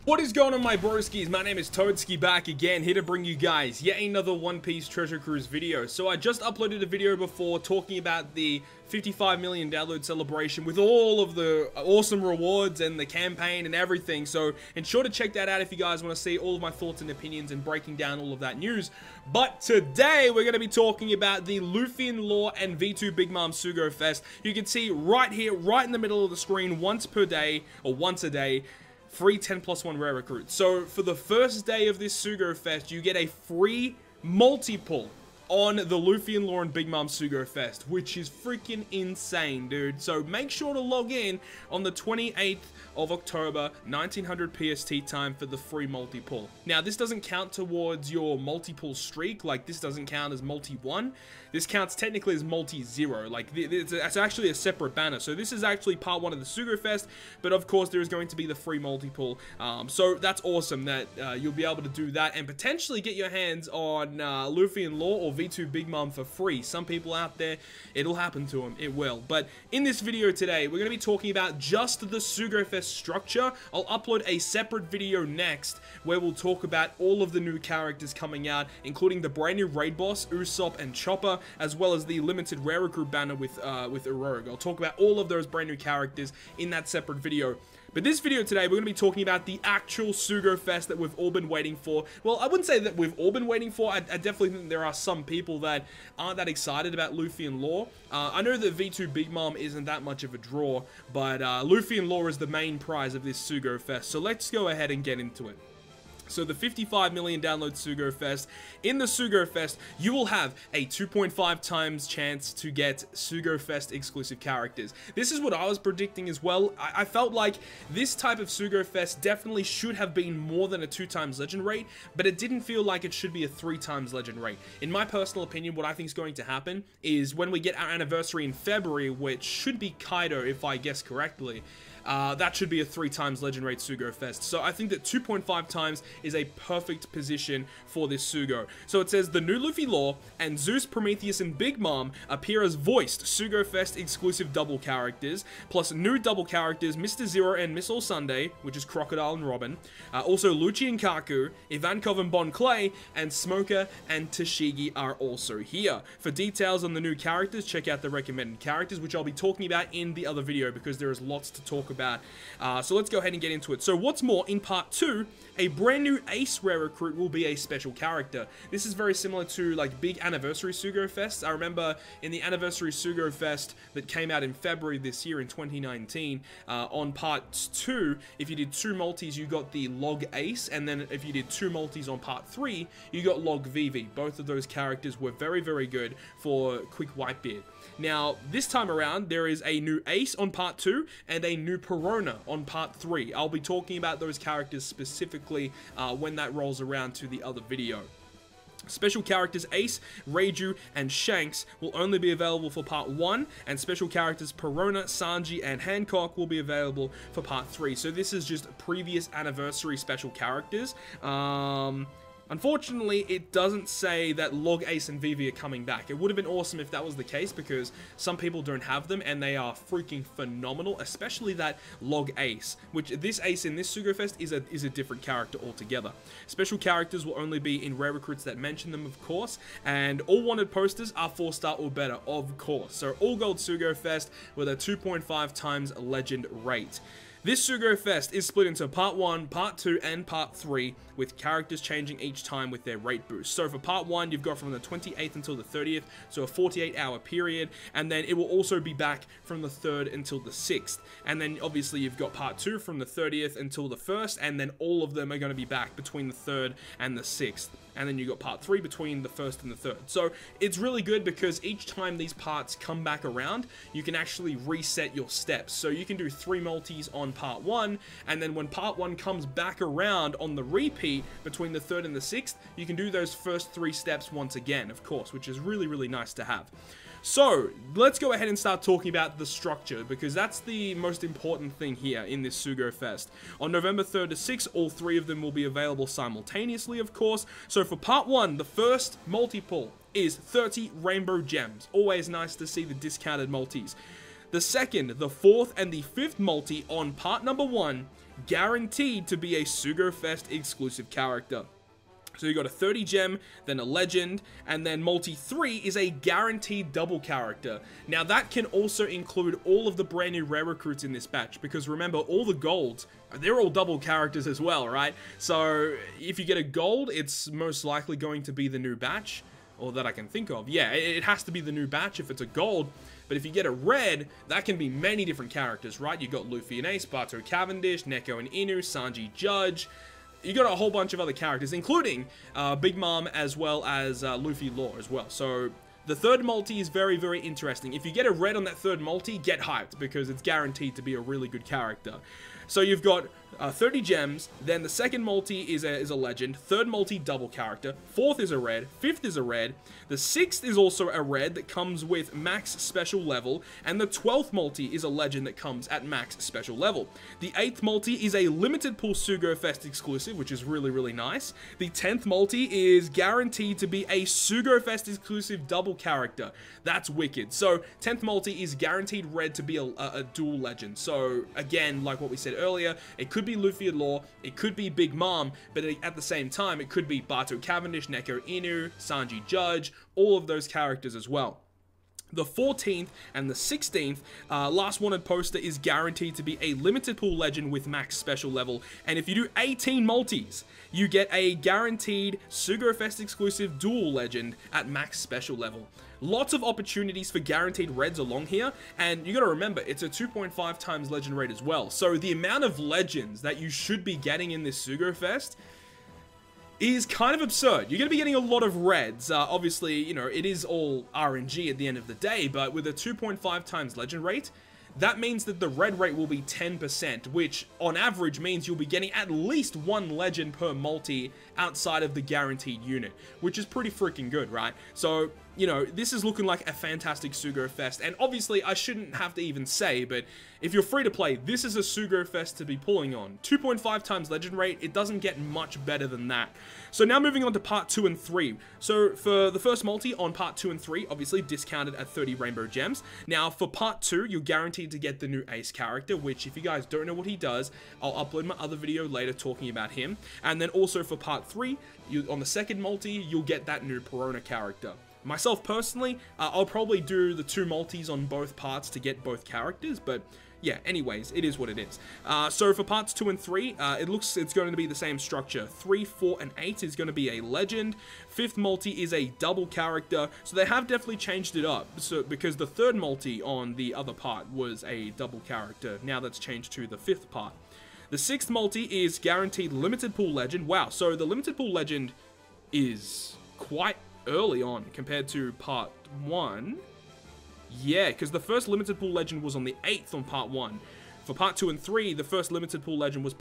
What is going on, my broskiis? My name is Toadskii, back again, here to bring you guys yet another One Piece Treasure Cruise video. So I just uploaded a video before talking about the 55 million download celebration with all of the awesome rewards and the campaign and everything. So ensure to check that out if you guys want to see all of my thoughts and opinions and breaking down all of that news. But today we're going to be talking about the Luffy and Law and V2 Big Mom SUGO-FEST. You can see right here, right in the middle of the screen, once per day or once a day, free 10+1 rare recruits. So for the first day of this SUGO-FEST, you get a free multi-pull on the Luffy and Law and Big Mom SUGO-FEST, which is freaking insane, dude. So make sure to log in on the 28th of October, 1900 PST time for the free multi-pull. Now, this doesn't count towards your multi-pull streak. Like, this doesn't count as multi-1. This counts technically as multi-0. Like, it's actually a separate banner. So this is actually part 1 of the SUGO-FEST, but of course there is going to be the free multi-pull. So that's awesome that you'll be able to do that and potentially get your hands on Luffy and Law or V2 Big Mom for free. Some people out there, it'll happen to them. It will. But in this video today, we're going to be talking about just the SUGO-FEST structure. I'll upload a separate video next where we'll talk about all of the new characters coming out, including the brand new raid boss, Usopp and Chopper, as well as the limited rare recruit banner with Eroge. I'll talk about all of those brand new characters in that separate video. But this video today, we're going to be talking about the actual SUGO-FEST that we've all been waiting for. Well, I wouldn't say that we've all been waiting for. I definitely think there are some people that aren't that excited about Luffy and Law. I know that V2 Big Mom isn't that much of a draw, but Luffy and Law is the main prize of this SUGO-FEST. So let's go ahead and get into it. So the 55 million download SUGO-FEST. In the SUGO-FEST, you will have a 2.5 times chance to get SUGO-FEST exclusive characters. This is what I was predicting as well. I felt like this type of SUGO-FEST definitely should have been more than a 2 times legend rate, but it didn't feel like it should be a 3 times legend rate. In my personal opinion, what I think is going to happen is when we get our anniversary in February, which should be Kaido if I guess correctly, that should be a 3 times legend rate SUGO-FEST. So I think that 2.5 times is a perfect position for this Sugo. So it says the new Luffy Law and Zeus, Prometheus, and Big Mom appear as voiced SUGO-FEST exclusive double characters, plus new double characters Mr. Zero and Miss All Sunday, which is Crocodile and Robin. Also Lucci and Kaku, Ivankov and Bon Clay, and Smoker and Tashigi are also here. For details on the new characters, check out the recommended characters, which I'll be talking about in the other video because there is lots to talk about. So let's go ahead and get into it. So what's more, in part 2, a brand new Ace rare recruit will be a special character. This is very similar to like big anniversary SUGO-FEST. I remember in the anniversary SUGO-FEST that came out in February this year in 2019, on part 2, if you did 2 multis, you got the Log Ace, and then if you did 2 multis on part 3, you got Log Vivi. Both of those characters were very, very good for Quick Whitebeard. Now, this time around, there is a new Ace on part 2 and a new Perona on part 3. I'll be talking about those characters specifically when that rolls around to the other video. Special characters Ace, Reiju, and Shanks will only be available for part 1, and special characters Perona, Sanji, and Hancock will be available for part 3. So this is just previous anniversary special characters. Unfortunately, it doesn't say that Log Ace and Vivi are coming back. It would have been awesome if that was the case because some people don't have them and they are freaking phenomenal, especially that Log Ace, which this Ace in this SUGO-FEST is a different character altogether. Special characters will only be in rare recruits that mention them, of course, and all wanted posters are 4-star or better, of course. So all gold SUGO-FEST with a 2.5 times legend rate. This SUGO-FEST is split into part 1, part 2, and part 3, with characters changing each time with their rate boost. So for part 1, you've got from the 28th until the 30th, so a 48-hour period, and then it will also be back from the 3rd until the 6th. And then obviously you've got part 2 from the 30th until the 1st, and then all of them are going to be back between the 3rd and the 6th. And then you got part 3 between the 1st and the 3rd. So it's really good because each time these parts come back around, you can actually reset your steps. So you can do 3 multis on part 1, and then when part 1 comes back around on the repeat between the 3rd and the 6th, you can do those first 3 steps once again, of course, which is really, really nice to have. So, let's go ahead and start talking about the structure, because that's the most important thing here in this SUGO-FEST. On November 3rd to 6th, all 3 of them will be available simultaneously, of course. So for part 1, the first multi-pull is 30 rainbow gems. Always nice to see the discounted multis. The second, the fourth, and the fifth multi on part number 1 guaranteed to be a SUGO-FEST exclusive character. So you got a 30 gem, then a legend, and then multi 3 is a guaranteed double character. Now that can also include all of the brand new rare recruits in this batch, because remember, all the golds, they're all double characters as well, right? So if you get a gold, it's most likely going to be the new batch, or that I can think of. Yeah, it has to be the new batch if it's a gold. But if you get a red, that can be many different characters, right? You got Luffy and Ace, Bato Cavendish, Neko and Inu, Sanji Judge. You got a whole bunch of other characters, including Big Mom as well as Luffy Law as well. So the third multi is very, very interesting. If you get a red on that third multi, get hyped, because it's guaranteed to be a really good character. So you've got 30 gems, then the second multi is a legend, third multi double character, fourth is a red, fifth is a red, the sixth is also a red that comes with max special level, and the 12th multi is a legend that comes at max special level. The 8th multi is a limited pool SUGO-FEST exclusive, which is really, really nice. The 10th multi is guaranteed to be a SUGO-FEST exclusive double character. That's wicked. So 10th multi is guaranteed red to be a dual legend. So again, like what we said earlier, it could be Luffy and Law, it could be Big Mom, but at the same time, it could be Bato Cavendish, Neko Inu, Sanji Judge, all of those characters as well. The 14th and the 16th last wanted poster is guaranteed to be a limited pool legend with max special level, and if you do 18 multis, you get a guaranteed SUGO-FEST exclusive dual legend at max special level. Lots of opportunities for guaranteed reds along here, and you gotta remember, it's a 2.5 times legend rate as well, so the amount of legends that you should be getting in this SUGO-FEST is kind of absurd. You're going to be getting a lot of reds. Obviously, you know, it is all RNG at the end of the day, but with a 2.5 times legend rate, that means that the red rate will be 10%, which on average means you'll be getting at least one legend per multi outside of the guaranteed unit, which is pretty freaking good, right? So, you know, this is looking like a fantastic SUGO-FEST, and obviously I shouldn't have to even say, but if you're free to play, this is a SUGO-FEST to be pulling on. 2.5 times legend rate, it doesn't get much better than that. So now moving on to part 2 and 3. So for the first multi on part 2 and 3, obviously discounted at 30 rainbow gems. Now for part 2, you're guaranteed to get the new Ace character, which if you guys don't know what he does, I'll upload my other video later talking about him. And then also for part 3, on the second multi, you'll get that new Perona character. Myself personally, I'll probably do the 2 multis on both parts to get both characters, but yeah, anyways, it is what it is. So for parts 2 and 3, it's going to be the same structure. 3, 4, and 8 is going to be a legend. 5th multi is a double character, so they have definitely changed it up. So because the 3rd multi on the other part was a double character, now that's changed to the 5th part. The 6th multi is guaranteed limited pool legend. Wow, so the limited pool legend is quite early on compared to part 1. Yeah, because the first limited pool legend was on the 8th on part 1. For part 2 and 3, the first limited pool legend was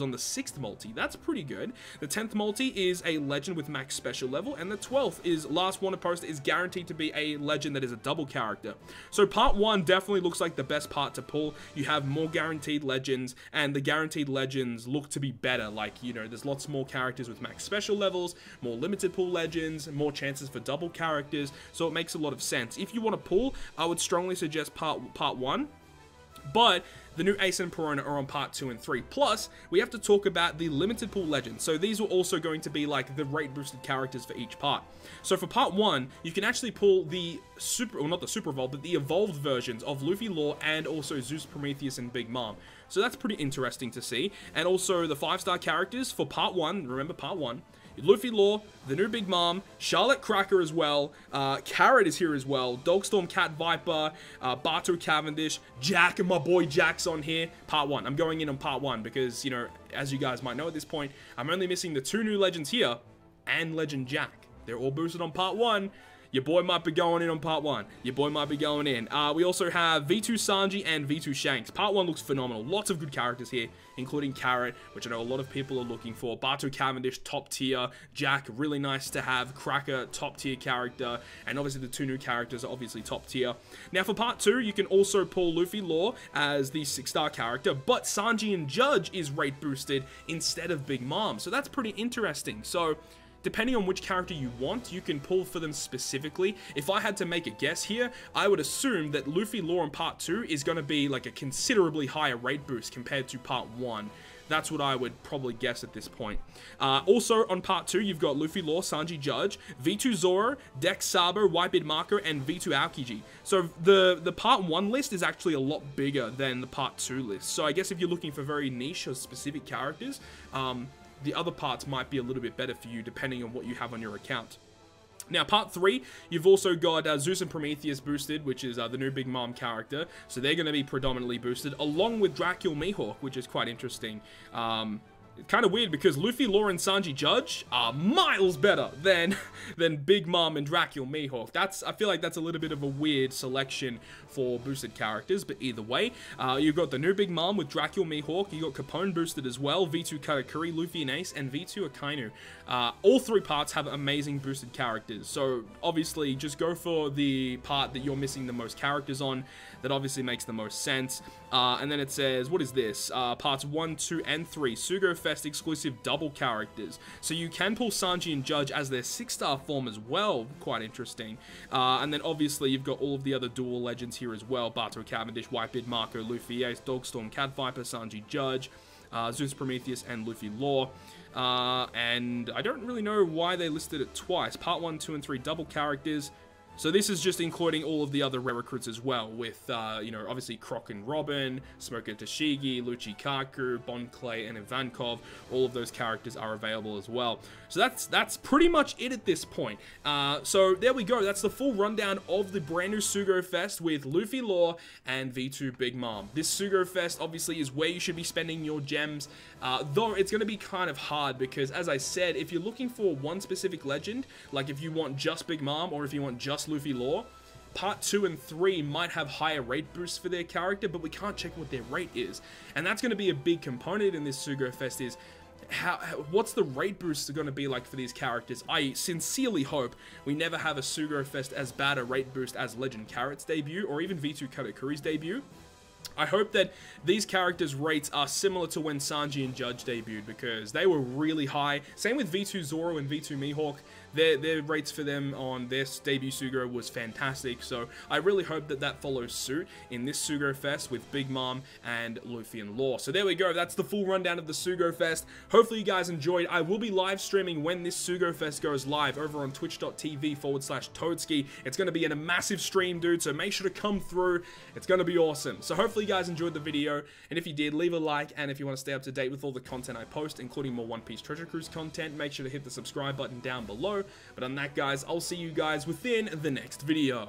on the 6th multi. That's pretty good. The 10th multi is a legend with max special level, and the 12th is last wanted poster is guaranteed to be a legend that is a double character. So part 1 definitely looks like the best part to pull. You have more guaranteed legends, and the guaranteed legends look to be better. Like, you know, there's lots more characters with max special levels, more limited pool legends, more chances for double characters, so it makes a lot of sense. If you want to pull, I would strongly suggest part 1. But the new Ace and Perona are on part 2 and 3. Plus, we have to talk about the limited pool legends. So these are also going to be like the rate boosted characters for each part. So for part 1, you can actually pull the not the super evolved, but the evolved versions of Luffy Law and also Zeus, Prometheus, and Big Mom. So that's pretty interesting to see. And also the 5-star characters for part 1, remember part 1, Luffy Law, the new Big Mom, Charlotte Cracker as well, Carrot is here as well, Dogstorm Cat Viper, Bato Cavendish, Jack, and my boy Jack's on here. Part 1. I'm going in on part 1 because, you know, as you guys might know at this point, I'm only missing the 2 new legends here and Legend Jack. They're all boosted on part 1. Your boy might be going in on part 1. Your boy might be going in. We also have V2 Sanji and V2 Shanks. Part 1 looks phenomenal. Lots of good characters here, including Carrot, which I know a lot of people are looking for. Bato Cavendish, top tier. Jack, really nice to have. Cracker, top tier character. And obviously the 2 new characters are obviously top tier. Now for part 2, you can also pull Luffy Law as the 6-star character, but Sanji and Judge is rate boosted instead of Big Mom. So that's pretty interesting. So depending on which character you want, you can pull for them specifically. If I had to make a guess here, I would assume that Luffy lore in part 2 is going to be like a considerably higher rate boost compared to part 1. That's what I would probably guess at this point. Also, on part 2, you've got Luffy lore, Sanji Judge, V2 Zoro, Dex Sabo, Whitebeard Marco, and V2 Aokiji. So the part 1 list is actually a lot bigger than the part 2 list. So I guess if you're looking for very niche or specific characters, the other parts might be a little bit better for you depending on what you have on your account. Now, part 3, you've also got Zeus and Prometheus boosted, which is the new Big Mom character. So they're going to be predominantly boosted, along with Dracula Mihawk, which is quite interesting. Kind of weird because Luffy lore and Sanji Judge are miles better than Big Mom and Dracula Mihawk. I feel like that's a little bit of a weird selection for boosted characters, but either way, you've got the new Big Mom with Dracula Mihawk. You got Capone boosted as well, V2 Katakuri, Luffy and Ace, and V2 Akainu. All 3 parts have amazing boosted characters, so obviously just go for the part that you're missing the most characters on. That obviously makes the most sense. And then it says, what is this? Parts 1, 2, and 3, SUGO-FEST exclusive double characters. So you can pull Sanji and Judge as their 6-star form as well. Quite interesting. And then obviously you've got all of the other dual legends here as well. Bato Cavendish, Whitebeard Marco, Luffy Ace, Dogstorm, Cat Viper, Sanji Judge, Zeus Prometheus, and Luffy lore. And I don't really know why they listed it twice. Part 1, 2, and 3 double characters. So this is just including all of the other rare recruits as well, with, you know, obviously Croc and Robin, Smoker Tashigi, Lucci Kaku, Bon Clay, and Ivankov. All of those characters are available as well. So that's pretty much it at this point. So there we go. That's the full rundown of the brand new SUGO-FEST with Luffy lore and V2 Big Mom. This SUGO-FEST obviously is where you should be spending your gems, though it's going to be kind of hard because, as I said, if you're looking for one specific legend, like if you want just Big Mom or if you want just Luffy lore, part 2 and 3 might have higher rate boosts for their character, but we can't check what their rate is. And that's going to be a big component in this SUGO-FEST is what's the rate boost going to be like for these characters. I sincerely hope we never have a SUGO-FEST as bad a rate boost as Legend Carrot's debut or even V2 Katakuri's debut. I hope that these characters' rates are similar to when Sanji and Judge debuted, because they were really high. Same with V2 Zoro and V2 Mihawk. Their rates for them on their debut Sugo was fantastic, so I really hope that that follows suit in this SUGO-FEST with Big Mom and Luffy and lore. So there we go, that's the full rundown of the SUGO-FEST. Hopefully you guys enjoyed. I will be live streaming when this SUGO-FEST goes live over on twitch.tv/Toadskii. It's going to be in a massive stream, dude, so make sure to come through. It's going to be awesome. So hopefully you guys enjoyed the video, and if you did, leave a like, and if you want to stay up to date with all the content I post, including more One Piece Treasure Cruise content, make sure to hit the subscribe button down below. But on that, guys, I'll see you guys within the next video.